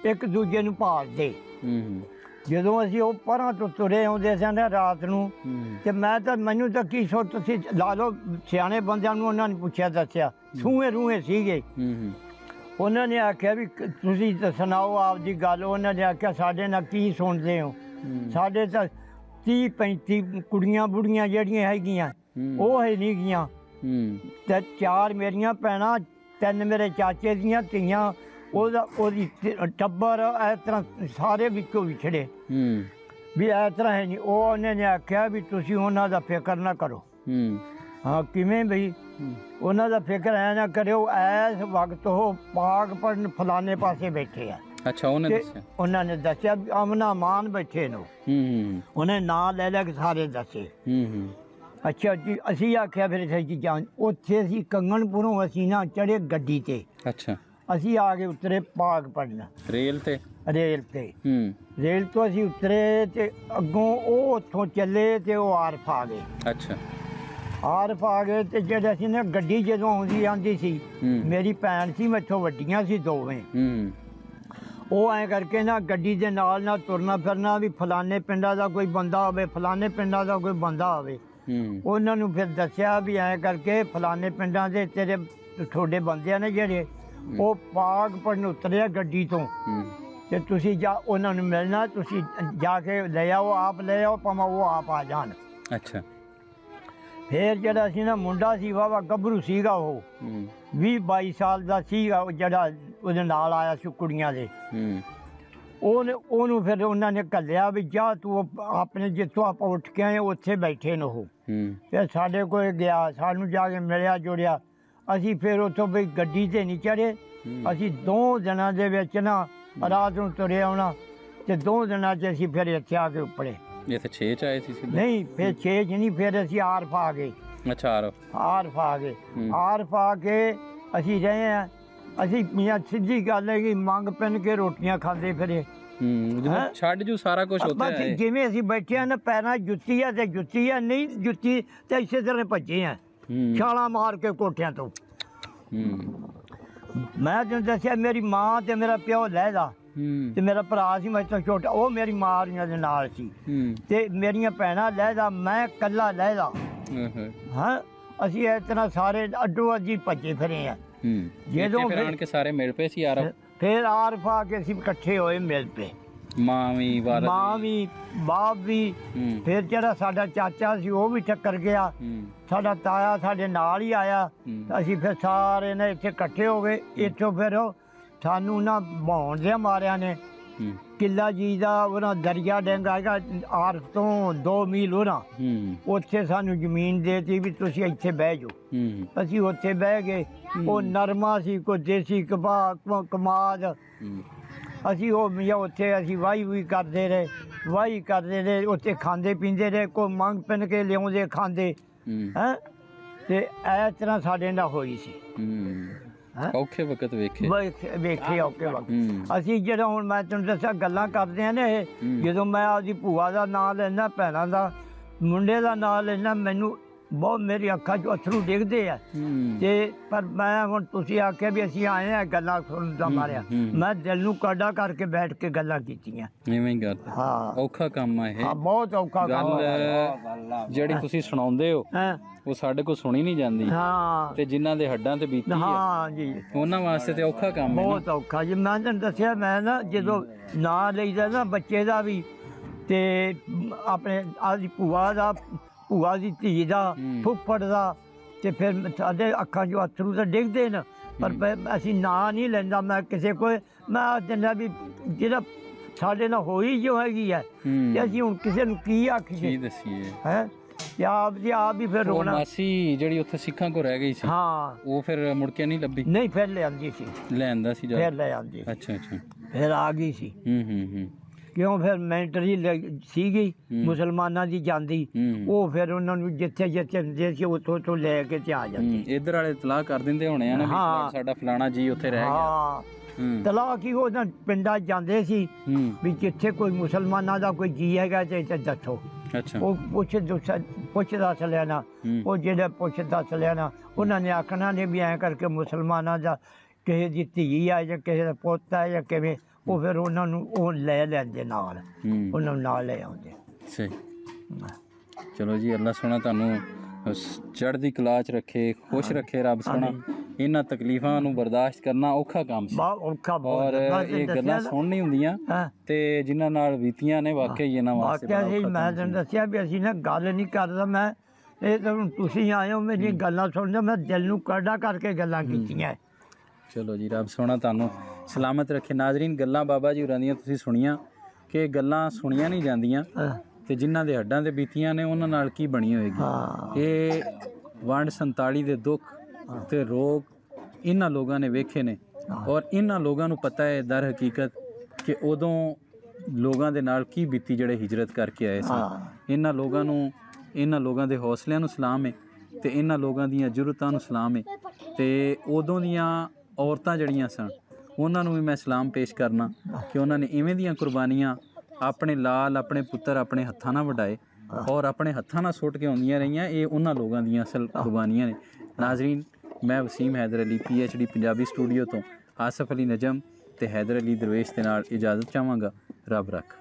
ਇੱਕ ਦੂਜੇ ਨੂੰ ਭਾਲਦੇ। ਜਦੋਂ ਅਸੀਂ ਉਹ ਪਰਾਂ ਤੋਂ ਤੁਰੇ ਆਉਂਦੇ ਸਨ ਰਾਤ ਨੂੰ, ਤੇ ਮੈਨੂੰ ਤਾਂ ਕੀ ਸੋਚ, ਤੁਸੀਂ ਲਾ ਲਓ ਸਿਆਣੇ ਬੰਦਿਆਂ ਨੂੰ ਉਹਨਾਂ ਨੇ ਪੁੱਛਿਆ, ਦੱਸਿਆ ਸੂਹੇ ਰੂਹੇ ਸੀਗੇ। ਉਹਨਾਂ ਨੇ ਆਖਿਆ ਵੀ ਤੁਸੀਂ ਸੁਣਾਓ ਆਪਦੀ ਗੱਲ। ਉਹਨਾਂ ਨੇ ਆਖਿਆ ਸਾਡੇ ਨਾਲ ਕੀ ਸੁਣਦੇ ਹੋ? ਸਾਡੇ ਤਾਂ 30-35 ਕੁੜੀਆਂ ਬੁੜੀਆਂ ਜਿਹੜੀਆਂ ਹੈਗੀਆਂ ਉਹ ਹੈ ਨਹੀਂ ਗੀਆਂ, ਤੇ 4 ਮੇਰੀਆਂ ਭੈਣਾਂ, 3 ਮੇਰੇ ਚਾਚੇ ਦੀਆਂ ਧੀਆਂ, ਉਹਦੀ ਟੱਬਰ। ਇਸ ਤਰ੍ਹਾਂ ਸਾਰੇ ਵਿੱਚੋਂ ਵਿਛੜੇ ਵੀ ਇਸ ਤਰ੍ਹਾਂ ਹੈ ਨਹੀਂ। ਉਹਨੇ ਨੇ ਆਖਿਆ ਵੀ ਤੁਸੀਂ ਉਹਨਾਂ ਦਾ ਫਿਕਰ ਨਾ ਕਰੋ। ਹਾਂ, ਕਿਵੇਂ ਬਈ? ਉਹਨਾਂ ਦਾ ਫਿਕਰ ਐ ਨਾ ਕਰਿਓ, ਇਸ ਵਕਤ ਉਹ ਪਾਕ ਪੜਨ ਫਲਾਣੇ ਪਾਸੇ ਬੈਠੇ ਆ। ਅੱਛਾ, ਉਹਨਾਂ ਨੇ ਦੱਸਿਆ ਅਮਨਾ ਮਾਨ ਬੈਠੇ ਨੂੰ। ਉਹਨੇ ਨਾਂ ਲੈ ਲਿਆ ਕਿ ਸਾਰੇ ਦੱਸੇ। ਅੱਛਾ ਜੀ, ਅਸੀਂ ਆਖਿਆ ਫਿਰ ਅਸੀਂ ਜਾਣ। ਉੱਥੇ ਅਸੀਂ ਕੰਗਨਪੁਰੋਂ ਅਸੀਂ ਨਾ ਚੜ੍ਹੇ ਗੱਡੀ 'ਤੇ। ਅੱਛਾ, ਅਸੀਂ ਆ ਕੇ ਉਤਰੇ ਪਾਕ ਪੜਨ ਰੇਲ ਤੇ। ਰੇਲ ਤੋਂ ਅਸੀਂ ਉਤਰੇ ਤੇ ਅੱਗੋਂ ਉਹ ਉੱਥੋਂ ਚੱਲੇ ਤੇ ਉਹ ਆਰਫ ਆ ਗਏ। ਅੱਛਾ, ਆਰਫ ਆ ਗਏ ਤੇ ਜਿਹੜੇ ਅਸੀਂ ਨਾ ਗੱਡੀ ਜਦੋਂ ਆਉਂਦੀ ਸੀ, ਮੇਰੀ ਭੈਣ ਸੀ ਮੈਥੋਂ ਵੱਡੀਆਂ ਸੀ ਦੋਵੇਂ। ਉਹ ਐਂ ਕਰਕੇ ਨਾ ਗੱਡੀ ਦੇ ਨਾਲ ਤੁਰਨਾ ਫਿਰਨਾ ਵੀ ਫਲਾਣੇ ਪਿੰਡਾਂ ਦਾ ਕੋਈ ਬੰਦਾ ਹੋਵੇ, ਫਲਾਣੇ ਪਿੰਡਾਂ ਦਾ ਕੋਈ ਬੰਦਾ ਹੋਵੇ। ਉਹਨਾਂ ਨੂੰ ਫਿਰ ਦੱਸਿਆ ਵੀ ਐਂ ਕਰਕੇ ਫਲਾਣੇ ਪਿੰਡਾਂ ਦੇ ਤੇਰੇ ਤੁਹਾਡੇ ਬੰਦੇ ਆ ਨੇ ਜਿਹੜੇ, ਉਹ ਪਾਕ ਪੜਨ ਉਤਰਿਆ ਗੱਡੀ ਤੋਂ, ਤੇ ਤੁਸੀਂ ਜਾ ਉਹਨਾਂ ਨੂੰ ਮਿਲਣਾ, ਤੁਸੀਂ ਜਾ ਕੇ ਲੈ ਆਓ, ਆਪ ਲੈ ਆਓ, ਭਾਵੇਂ ਉਹ ਆਪ ਆ ਜਾਣ। ਅੱਛਾ, ਫਿਰ ਜਿਹੜਾ ਸੀ ਨਾ ਮੁੰਡਾ ਸੀ ਵਾਹਵਾ ਗੱਭਰੂ ਸੀਗਾ, ਉਹ 20-22 ਸਾਲ ਦਾ ਸੀਗਾ, ਜਿਹੜਾ ਉਹਦੇ ਨਾਲ ਆਇਆ ਸੀ ਕੁੜੀਆਂ ਦੇ। ਉਹਨੂੰ ਫਿਰ ਉਹਨਾਂ ਨੇ ਘੱਲਿਆ ਵੀ ਜਾ ਤੂੰ ਆਪਣੇ ਜਿੱਥੋਂ ਆਪਾਂ ਉੱਠ ਕੇ ਆਏ ਉੱਥੇ ਬੈਠੇ ਨੇ ਉਹ। ਫਿਰ ਸਾਡੇ ਕੋਲ ਗਿਆ, ਸਾਨੂੰ ਜਾ ਕੇ ਮਿਲਿਆ ਜੁੜਿਆ। ਅਸੀਂ ਫਿਰ ਉੱਥੋਂ ਵੀ ਗੱਡੀ 'ਤੇ ਨਹੀਂ ਚੜ੍ਹੇ। ਅਸੀਂ 2 ਦਿਨਾਂ ਦੇ ਵਿੱਚ ਨਾ ਰਾਤ ਨੂੰ ਤੁਰੇ ਆਉਣਾ, ਤੇ 2 ਦਿਨਾਂ 'ਚ ਅਸੀਂ ਫਿਰ ਇੱਥੇ ਆ ਕੇ ਉੱਪੜੇ। ਇੱਥੇ 6 'ਚ ਆਏ ਸੀ? ਨਹੀਂ, ਫਿਰ 6 'ਚ ਨਹੀਂ, ਫਿਰ ਅਸੀਂ ਆਰਫ ਆ ਗਏ। ਅੱਛਾ, ਆਰਫ ਆ ਗਏ। ਆਰਫ ਆ ਕੇ ਅਸੀਂ ਰਹੇ ਹਾਂ। ਅਸੀਂ ਮੀਆਂ ਸਿੱਧੀ ਗੱਲ ਹੈ ਕਿ ਮੰਗ ਪੈਣ ਕੇ ਰੋਟੀਆਂ ਖਾਂਦੇ ਫਿਰੇ। ਛੱਡ ਜੂ ਸਾਰਾ ਕੁਝ ਉੱਥੇ। ਜਿਵੇਂ ਅਸੀਂ ਬੈਠੇ ਹਾਂ ਨਾ, ਪੈਰਾਂ ਜੁੱਤੀ ਆ ਤੇ ਜੁੱਤੀ ਆ, ਨਹੀਂ ਜੁੱਤੀ ਤੇ ਇਸੇ ਤਰ੍ਹਾਂ ਭੱਜੇ ਆ ਛਾਲਾਂ ਮਾਰ ਕੇ ਕੋਠਿਆਂ ਤੋਂ। ਮੈਂ ਤੈਨੂੰ ਦੱਸਿਆ ਮੇਰੀ ਮਾਂ ਤੇ ਮੇਰਾ ਪਿਓ ਲਹਿਦਾ, ਤੇ ਮੇਰਾ ਭਰਾ ਸੀ ਮੇਰੇ ਤੋਂ ਛੋਟਾ, ਉਹ ਮੇਰੀ ਮਾਂ ਦੇ ਨਾਲ ਸੀ, ਤੇ ਮੇਰੀਆਂ ਭੈਣਾਂ ਲਹਿਦਾ, ਮੈਂ ਇਕੱਲਾ ਲਹਿਦਾ। ਹਾਂ, ਅਸੀਂ ਇਸ ਤਰ੍ਹਾਂ ਸਾਰੇ ਅੱਡੋ ਅੱਡੀ ਭੱਜੇ ਫਿਰੇ ਆ। ਜਦੋਂ ਫਿਰ ਸਾਰੇ ਮਿਲ ਪਏ ਸੀ ਯਾਰ, ਫਿਰ ਆਰਫ ਆ ਕੇ ਅਸੀਂ ਇਕੱਠੇ ਹੋਏ, ਮਿਲ ਪਏ। ਮਾਂ ਵੀ ਬਾਪ ਵੀ। ਫਿਰ ਜਿਹੜਾ ਸਾਡਾ ਚਾਚਾ ਸੀ ਉਹ ਵੀ ਟੱਕਰ ਗਿਆ, ਸਾਡਾ ਤਾਇਆ ਸਾਡੇ ਨਾਲ ਹੀ ਆਇਆ। ਅਸੀਂ ਫਿਰ ਸਾਰੇ ਨੇ ਇੱਥੇ ਇਕੱਠੇ ਹੋ ਗਏ। ਇੱਥੋਂ ਫਿਰ ਸਾਨੂੰ ਨਾ ਬਹਾਉਣ ਦੇ ਮਾਰਿਆਂ ਨੇ ਕਿੱਲਾ ਜੀ ਦਾ ਉਹਨਾਂ ਦਰਿਆ ਡੈਂਗਾ ਹੈਗਾ ਆਰਫ ਤੋਂ 2 ਮੀਲ ਉਹਨਾਂ, ਉੱਥੇ ਸਾਨੂੰ ਜ਼ਮੀਨ ਦੇ ਦਿੱਤੀ ਵੀ ਤੁਸੀਂ ਇੱਥੇ ਬਹਿ ਜਾਓ। ਅਸੀਂ ਉੱਥੇ ਬਹਿ ਗਏ। ਉਹ ਨਰਮਾ ਸੀ, ਕੋਈ ਦੇਸੀ ਕਮਾਦ, ਅਸੀਂ ਉਹ ਮਿਆ ਉੱਥੇ ਅਸੀਂ ਵਾਹੀ ਕਰਦੇ ਰਹੇ ਉੱਥੇ ਖਾਂਦੇ ਪੀਂਦੇ ਰਹੇ, ਕੋਈ ਮੰਗ ਪਿੰਨ ਕੇ ਲਿਆਉਂਦੇ ਖਾਂਦੇ ਹੈਂ, ਤੇ ਇਸ ਤਰ੍ਹਾਂ ਸਾਡੇ ਨਾਲ ਹੋਈ ਸੀ। ਔਖੇ ਵਕਤ ਵੇਖੇ ਔਖੇ ਵਕਤ। ਅਸੀਂ ਜਿਹੜਾ ਹੁਣ ਮੈਂ ਤੈਨੂੰ ਦੱਸਿਆ ਗੱਲਾਂ ਕਰਦੇ ਆ ਨਾ, ਇਹ ਜਦੋਂ ਮੈਂ ਆਪਦੀ ਭੂਆ ਦਾ ਨਾਂ ਲੈਂਦਾ, ਭੈਣਾਂ ਦਾ, ਮੁੰਡੇ ਦਾ ਨਾਂ ਲੈਂਦਾ, ਮੈਨੂੰ ਬਹੁਤ ਮੇਰੀ ਅੱਖਾਂ 'ਚ ਅਥਰੂ ਡਿੱਗਦੇ ਆ। ਤੇ ਪਰ ਮੈਂ ਹੁਣ ਤੁਸੀਂ ਆਖਿਆ ਵੀ ਅਸੀਂ ਆਏ ਆ ਗੱਲਾਂ ਸੁਣਨ ਦਾ ਮਾਰਿਆ, ਮੈਂ ਦਿਲ ਨੂੰ ਕਾਢਾ ਕਰਕੇ ਬੈਠ ਕੇ ਗੱਲਾਂ ਕੀਤੀਆਂ। ਇਵੇਂ ਹੀ ਗੱਲ। ਹਾਂ, ਔਖਾ ਕੰਮ ਆ ਇਹ। ਹਾਂ, ਬਹੁਤ ਔਖਾ ਕੰਮ ਜਿਹੜੀ ਤੁਸੀਂ ਸੁਣਾਉਂਦੇ ਹੋ ਉਹ ਸਾਡੇ ਕੋਲ ਸੁਣੀ ਨਹੀਂ ਜਾਂਦੀ। ਹਾਂ, ਤੇ ਜਿਨ੍ਹਾਂ ਦੇ ਹੱਡਾਂ ਤੇ ਬੀਤੀ ਹਾਂ ਜੀ, ਉਹਨਾਂ ਵਾਸਤੇ ਤੇ ਔਖਾ ਕੰਮ ਹੈ, ਬਹੁਤ ਔਖਾ ਜੀ। ਮੈਂ ਤੁਹਾਨੂੰ ਦੱਸਿਆ, ਮੈਂ ਨਾ ਜਦੋਂ ਨਾਂ ਲਈਦਾ ਨਾ ਬੱਚੇ ਦਾ ਵੀ, ਤੇ ਆਪਣੇ ਆਦੀ ਭੂਆ ਦੀ ਧੀ ਦਾ, ਫੁੱਫੜ ਦਾ, ਤੇ ਫਿਰ ਸਾਡੇ ਅੱਖਾਂ 'ਚੋਂ ਅਥਰੂ ਤਾਂ ਡਿੱਗਦੇ ਨੇ, ਪਰ ਅਸੀਂ ਨਾਂ ਨਹੀਂ ਲੈਂਦਾ ਮੈਂ ਕਿਸੇ ਕੋਲ। ਮੈਂ ਕਹਿੰਦਾ ਵੀ ਜਿਹੜਾ ਸਾਡੇ ਨਾਲ ਹੋਈ ਜੋ ਹੈਗੀ ਹੈ, ਤੇ ਅਸੀਂ ਹੁਣ ਕਿਸੇ ਨੂੰ ਕੀ ਆਖੀਏ, ਕੀ ਦੱਸੀਏ ਹੈ। ਤੇ ਆਪ ਵੀ ਫਿਰ ਰੋਣਾ। ਮਾਸੀ ਜਿਹੜੀ ਉੱਥੇ ਸਿੱਖਾਂ ਕੋ ਰਹਿ ਗਈ ਸੀ, ਹਾਂ, ਉਹ ਫਿਰ ਮੁੜ ਕੇ ਨਹੀਂ ਲੱਭੀ? ਨਹੀਂ, ਫਿਰ ਲੈ ਆਉਂਦੀ ਸੀ, ਲੈਂਦਾ ਸੀ ਫਿਰ ਲੈ ਆਉਂਦੀ। ਅੱਛਾ, ਫਿਰ ਆ ਗਈ ਸੀ। ਕਿਉਂ, ਫਿਰ ਮੈਂਟਰੀ ਸੀਗੀ ਮੁਸਲਮਾਨਾਂ ਦੀ ਜਾਂਦੀ, ਉਹ ਫਿਰ ਉਹਨਾਂ ਨੂੰ ਜਿੱਥੇ ਹੁੰਦੇ ਸੀ ਉੱਥੋਂ ਲੈ ਕੇ ਤੇ ਆ ਜਾਂਦੀ। ਇੱਧਰ ਵਾਲੇ ਤਲਾਹ ਕਰ ਦਿੰਦੇ ਹੋਣੇ ਆ ਨਾ ਵੀ ਸਾਡਾ ਫਲਾਣਾ ਜੀ ਉੱਥੇ ਰਹਿ ਗਿਆ। ਹਾਂ, ਤਲਾਹ ਕੀ, ਉਹਨਾਂ ਪਿੰਡਾਂ ਜਾਂਦੇ ਸੀ ਵੀ ਜਿੱਥੇ ਕੋਈ ਮੁਸਲਮਾਨਾਂ ਦਾ ਕੋਈ ਜੀ ਹੈਗਾ ਤੇ ਦੱਸੋ। ਅੱਛਾ, ਉਹ ਪੁੱਛ ਦੱਸ ਲੈਣਾ, ਉਹ ਜਿਹੜੇ ਪੁੱਛ ਦੱਸ ਲੈਣਾ, ਉਹਨਾਂ ਨੇ ਆਖਣਾ ਨੇ ਵੀ ਐਂ ਕਰਕੇ ਮੁਸਲਮਾਨਾਂ ਦਾ ਕਿਸੇ ਦੀ ਧੀ ਆ ਜਾਂ ਕਿਸੇ ਦਾ ਪੁੱਤ ਆ ਜਾਂ ਕਿਵੇਂ, ਉਹ ਫਿਰ ਉਹਨਾਂ ਨੂੰ ਉਹ ਲੈ ਲੈਂਦੇ ਨਾਲ, ਉਹਨਾਂ ਨੂੰ ਨਾਲ ਲੈ ਆਉਂਦੇ। ਸਹੀ। ਚਲੋ ਜੀ, ਅੱਲਾ ਸੋਹਣਾ ਤੁਹਾਨੂੰ ਚੜ੍ਹਦੀ ਕਲਾ 'ਚ ਰੱਖੇ, ਖੁਸ਼ ਰੱਖੇ ਰੱਬ ਸੋਹਣਾ। ਇਹਨਾਂ ਤਕਲੀਫਾਂ ਨੂੰ ਬਰਦਾਸ਼ਤ ਕਰਨਾ ਔਖਾ ਕੰਮ ਸੀ, ਔਖਾ। ਔਰ ਇਹ ਗੱਲਾਂ ਸੁਣਨੀ ਹੁੰਦੀਆਂ ਤੇ ਜਿਨ੍ਹਾਂ ਨਾਲ ਬੀਤੀਆਂ ਨੇ, ਵਾਕਈ ਇਹਨਾਂ ਵਾਸਤੇ ਮੈਂ ਤੁਹਾਨੂੰ ਦੱਸਿਆ ਵੀ ਅਸੀਂ ਨਾ ਗੱਲ ਨਹੀਂ ਕਰਦਾ, ਮੈਂ ਇਹ ਤਾਂ ਹੁਣ ਤੁਸੀਂ ਆਏ ਹੋ ਮੇਰੀਆਂ ਗੱਲਾਂ ਸੁਣਦੇ, ਮੈਂ ਦਿਲ ਨੂੰ ਕਾਢਾ ਕਰਕੇ ਗੱਲਾਂ ਕੀਤੀਆਂ। ਚਲੋ ਜੀ, ਰੱਬ ਸੋਹਣਾ ਤੁਹਾਨੂੰ ਸਲਾਮਤ ਰੱਖੇ। ਨਾਜ਼ਰੀਨ, ਗੱਲਾਂ ਬਾਬਾ ਜੀ ਹੋਰਾਂ ਦੀਆਂ ਤੁਸੀਂ ਸੁਣੀਆਂ, ਕਿ ਗੱਲਾਂ ਸੁਣੀਆਂ ਨਹੀਂ ਜਾਂਦੀਆਂ, ਤੇ ਜਿਨ੍ਹਾਂ ਦੇ ਹੱਡਾਂ ਤੇ ਬੀਤੀਆਂ ਨੇ ਉਹਨਾਂ ਨਾਲ ਕੀ ਬਣੀ ਹੋਏਗੀ। ਇਹ ਵੰਡ 47 ਦੇ ਦੁੱਖ ਤੇ ਰੋਗ ਇਹਨਾਂ ਲੋਕਾਂ ਨੇ ਵੇਖੇ ਨੇ, ਔਰ ਇਹਨਾਂ ਲੋਕਾਂ ਨੂੰ ਪਤਾ ਹੈ ਦਰ ਹਕੀਕਤ ਕਿ ਉਦੋਂ ਲੋਕਾਂ ਦੇ ਨਾਲ ਕੀ ਬੀਤੀ ਜਿਹੜੇ ਹਿਜਰਤ ਕਰਕੇ ਆਏ ਸਨ। ਇਹਨਾਂ ਲੋਕਾਂ ਦੇ ਹੌਸਲਿਆਂ ਨੂੰ ਸਲਾਮ ਹੈ, ਤੇ ਇਹਨਾਂ ਲੋਕਾਂ ਦੀਆਂ ਜ਼ਰੂਰਤਾਂ ਨੂੰ ਸਲਾਮ ਹੈ, ਤੇ ਉਦੋਂ ਦੀਆਂ ਔਰਤਾਂ ਜਿਹੜੀਆਂ ਸਨ ਉਹਨਾਂ ਨੂੰ ਵੀ ਮੈਂ ਸਲਾਮ ਪੇਸ਼ ਕਰਨਾ ਕਿ ਉਹਨਾਂ ਨੇ ਇਵੇਂ ਦੀਆਂ ਕੁਰਬਾਨੀਆਂ ਆਪਣੇ ਲਾਲ, ਆਪਣੇ ਪੁੱਤਰ ਆਪਣੇ ਹੱਥਾਂ ਨਾਲ ਵਡਾਏ, ਔਰ ਆਪਣੇ ਹੱਥਾਂ ਨਾਲ ਸੁੱਟ ਕੇ ਆਉਂਦੀਆਂ ਰਹੀਆਂ। ਇਹ ਉਹਨਾਂ ਲੋਕਾਂ ਦੀਆਂ ਅਸਲ ਕੁਰਬਾਨੀਆਂ ਨੇ। ਨਾਜ਼ਰੀਨ, ਮੈਂ ਵਸੀਮ ਹੈਦਰ ਅਲੀ, PhD ਪੰਜਾਬੀ ਸਟੂਡੀਓ ਤੋਂ ਆਸਫ ਅਲੀ ਨਜਮ ਤੇ ਹੈਦਰ ਅਲੀ ਦਰਵੇਸ਼ ਦੇ ਨਾਲ ਇਜਾਜ਼ਤ ਚਾਹਾਂਗਾ। ਰੱਬ ਰੱਖ।